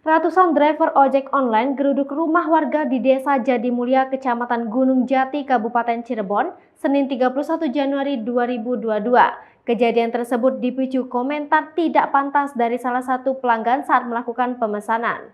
Ratusan driver ojek online geruduk rumah warga di Desa Jadimulya, Kecamatan Gunung Jati, Kabupaten Cirebon, Senin 31 Januari 2022. Kejadian tersebut dipicu komentar tidak pantas dari salah satu pelanggan saat melakukan pemesanan.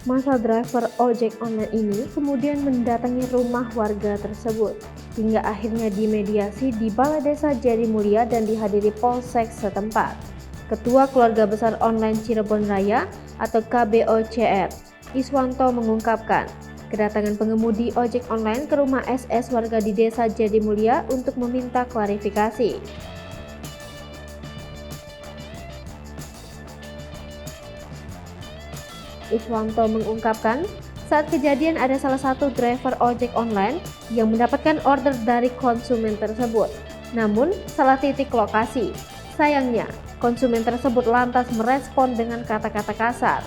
Masa driver ojek online ini kemudian mendatangi rumah warga tersebut, hingga akhirnya dimediasi di Balai Desa Jadimulya dan dihadiri Polsek setempat. Ketua Keluarga Besar Online Cirebon Raya atau KBOCR, Iswanto mengungkapkan, kedatangan pengemudi ojek online ke rumah SS warga di Desa Jadimulya untuk meminta klarifikasi. Iswanto mengungkapkan, saat kejadian ada salah satu driver ojek online yang mendapatkan order dari konsumen tersebut, namun salah titik lokasi. Sayangnya, konsumen tersebut lantas merespon dengan kata-kata kasar.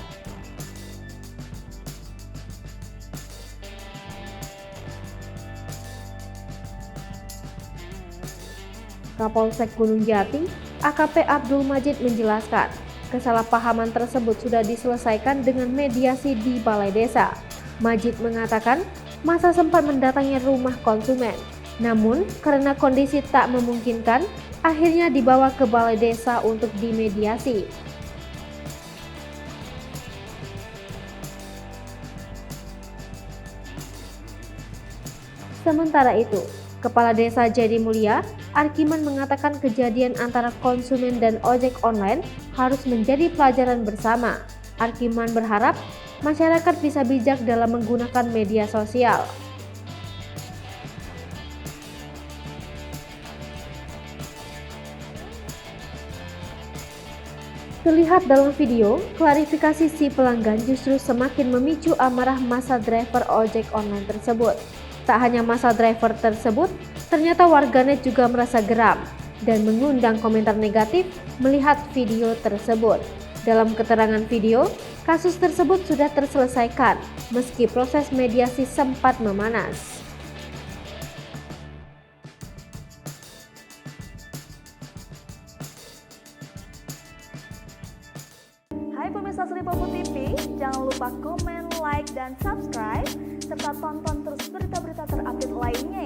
Kapolsek Gunung Jati, AKP Abdul Majid menjelaskan, kesalahpahaman tersebut sudah diselesaikan dengan mediasi di Balai Desa. Majid mengatakan masa sempat mendatangi rumah konsumen, namun karena kondisi tak memungkinkan, akhirnya dibawa ke Balai Desa untuk dimediasi. Sementara itu, Kepala Desa Jadimulya, Arkiman mengatakan kejadian antara konsumen dan ojek online harus menjadi pelajaran bersama. Arkiman berharap masyarakat bisa bijak dalam menggunakan media sosial. Terlihat dalam video, klarifikasi si pelanggan justru semakin memicu amarah masa driver ojek online tersebut. Tak hanya masa driver tersebut, ternyata warganet juga merasa geram dan mengundang komentar negatif melihat video tersebut. Dalam keterangan video, kasus tersebut sudah terselesaikan meski proses mediasi sempat memanas. Hai pemirsa Sri Popo TV, jangan lupa komen, like, dan subscribe, serta tonton terus berita-berita terupdate lainnya